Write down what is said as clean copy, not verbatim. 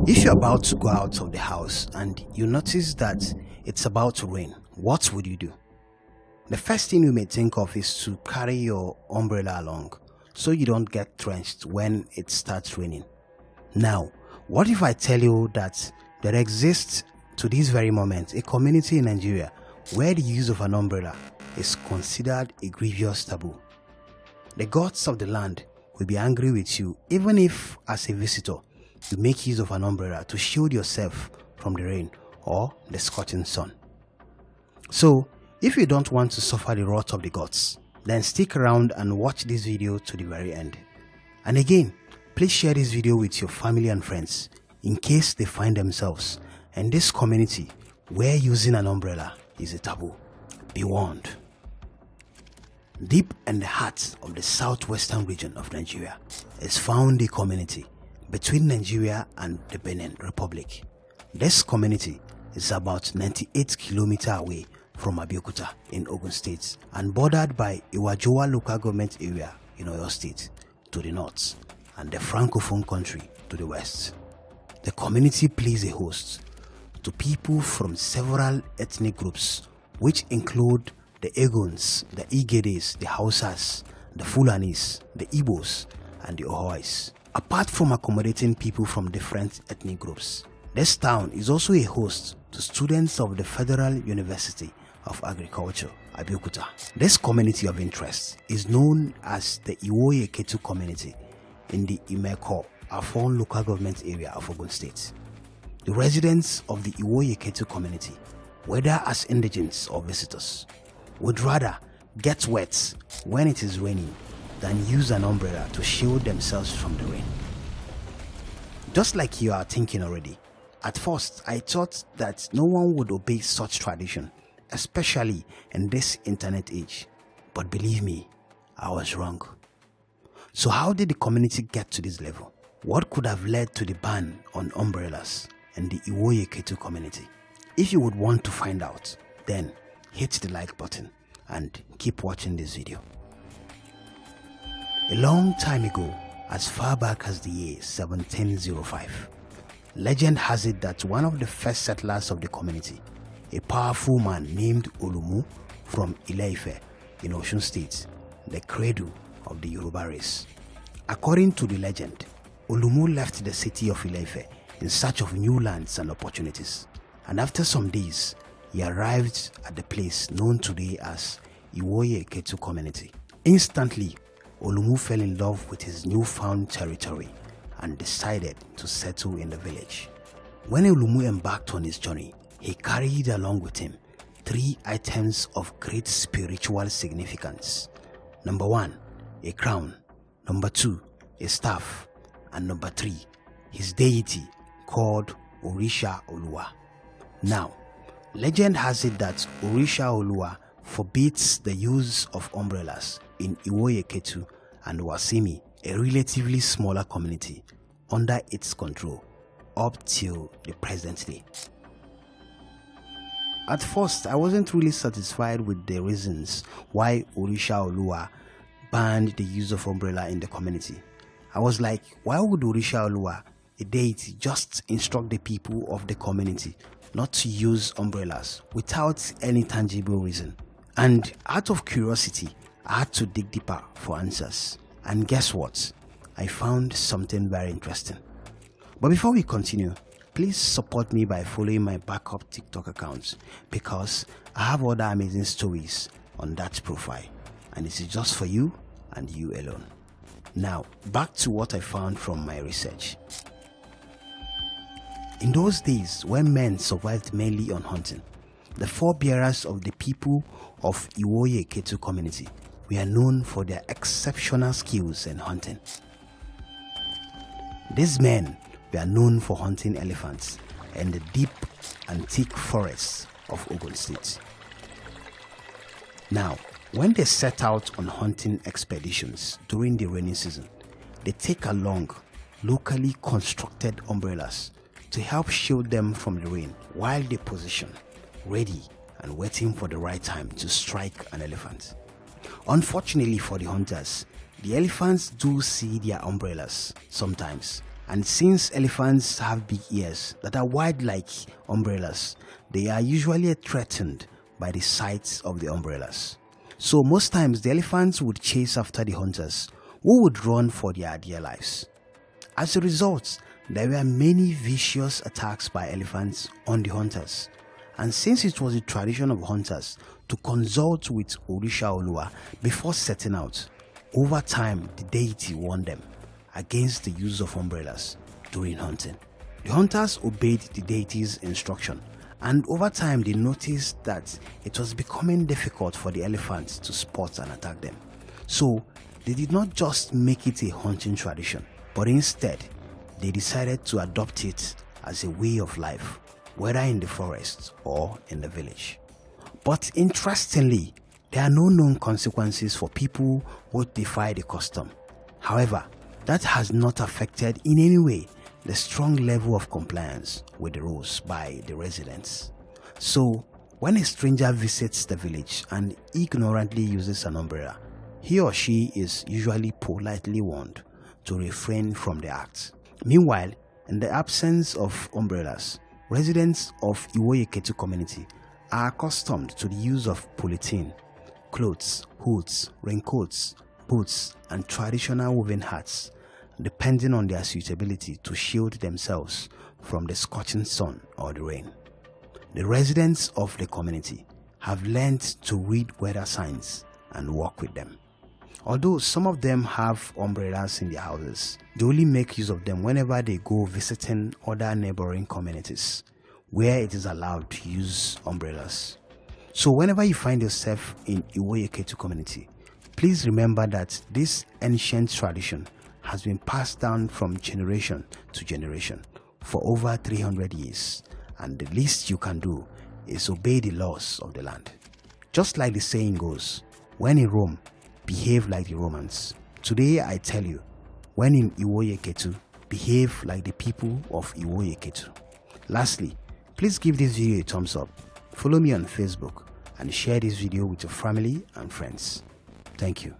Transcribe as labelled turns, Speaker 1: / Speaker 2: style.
Speaker 1: If you're about to go out of the house and you notice that it's about to rain, what would you do? The first thing you may think of is to carry your umbrella along so you don't get drenched when it starts raining. Now, what if I tell you that there exists to this very moment a community in Nigeria where the use of an umbrella is considered a grievous taboo? The gods of the land will be angry with you even if, as a visitor, you make use of an umbrella to shield yourself from the rain or the scorching sun. So, if you don't want to suffer the wrath of the gods, then stick around and watch this video to the very end. And again, please share this video with your family and friends in case they find themselves in this community where using an umbrella is a taboo. Be warned. Deep in the heart of the southwestern region of Nigeria is found a community between Nigeria and the Benin Republic. This community is about 98 kilometers away from Abeokuta in Ogun State and bordered by Iwajowa local government area in Oyo State to the north and the Francophone country to the west. The community plays a host to people from several ethnic groups which include the Egons, the Igedes, the Hausas, the Fulanis, the Igbos and the Ohois. Apart from accommodating people from different ethnic groups, this town is also a host to students of the Federal University of Agriculture, Abeokuta. This community of interest is known as the Iwoye Ketu community in the Imeko Afon local government area of Ogun State. The residents of the Iwoye Ketu community, whether as indigents or visitors, would rather get wet when it is raining than use an umbrella to shield themselves from the rain. Just like you are thinking already, at first I thought that no one would obey such tradition, especially in this internet age. But believe me, I was wrong. So how did the community get to this level? What could have led to the ban on umbrellas in the Iwoye Ketu community? If you would want to find out, then hit the like button and keep watching this video. A long time ago, as far back as the year 1705, legend has it that one of the first settlers of the community, a powerful man named Olumu from Ile-Ife in Osun State, the cradle of the Yoruba race. According to the legend, Olumu left the city of Ile-Ife in search of new lands and opportunities, and after some days, he arrived at the place known today as Iwoye Ketu community. Instantly, Olumu fell in love with his newfound territory and decided to settle in the village. When Olumu embarked on his journey, he carried along with him 3 items of great spiritual significance. Number 1, a crown. Number 2, a staff. And number 3, his deity called Orisha Oluwa. Now, legend has it that Orisha Oluwa forbids the use of umbrellas in Iwoye Ketu and Wasimi, a relatively smaller community, under its control up till the present day. At first, I wasn't really satisfied with the reasons why Orisha Oluwa banned the use of umbrella in the community. I was like, why would Orisha Oluwa, a deity, just instruct the people of the community not to use umbrellas without any tangible reason? And out of curiosity, I had to dig deeper for answers. And guess what? I found something very interesting. But before we continue, please support me by following my backup TikTok accounts because I have other amazing stories on that profile. And this is just for you and you alone. Now, back to what I found from my research. In those days, when men survived mainly on hunting, the forebearers of the people of Iwoye Ketu community were known for their exceptional skills in hunting. These men were known for hunting elephants in the deep and thick forests of Ogun State. Now, when they set out on hunting expeditions during the rainy season, they take along locally constructed umbrellas to help shield them from the rain while they position, ready and waiting for the right time to strike an elephant. Unfortunately for the hunters, the elephants do see their umbrellas sometimes And since elephants have big ears that are wide like umbrellas, they are usually threatened by the sight of the umbrellas. So most times the elephants would chase after the hunters, who would run for their dear lives. As a result, there were many vicious attacks by elephants on the hunters. And since it was the tradition of hunters to consult with Orisha Oluwa before setting out, over time the deity warned them against the use of umbrellas during hunting. The hunters obeyed the deity's instruction, and over time they noticed that it was becoming difficult for the elephants to spot and attack them. So they did not just make it a hunting tradition, but instead they decided to adopt it as a way of life, whether in the forest or in the village. But interestingly, there are no known consequences for people who defy the custom. However, that has not affected in any way the strong level of compliance with the rules by the residents. So, when a stranger visits the village and ignorantly uses an umbrella, he or she is usually politely warned to refrain from the act. Meanwhile, in the absence of umbrellas, residents of Iwoyeketu community are accustomed to the use of polythene, clothes, hoods, raincoats, boots, and traditional woven hats, depending on their suitability to shield themselves from the scorching sun or the rain. The residents of the community have learned to read weather signs and work with them. Although some of them have umbrellas in their houses, they only make use of them whenever they go visiting other neighboring communities where it is allowed to use umbrellas. So whenever you find yourself in Iwoyeketu community, please remember that this ancient tradition has been passed down from generation to generation for over 300 years, and the least you can do is obey the laws of the land. Just like the saying goes, when in Rome, behave like the Romans. Today I tell you, when in Iwoyeketu, behave like the people of Iwoyeketu. Lastly, please give this video a thumbs up, follow me on Facebook, and share this video with your family and friends. Thank you.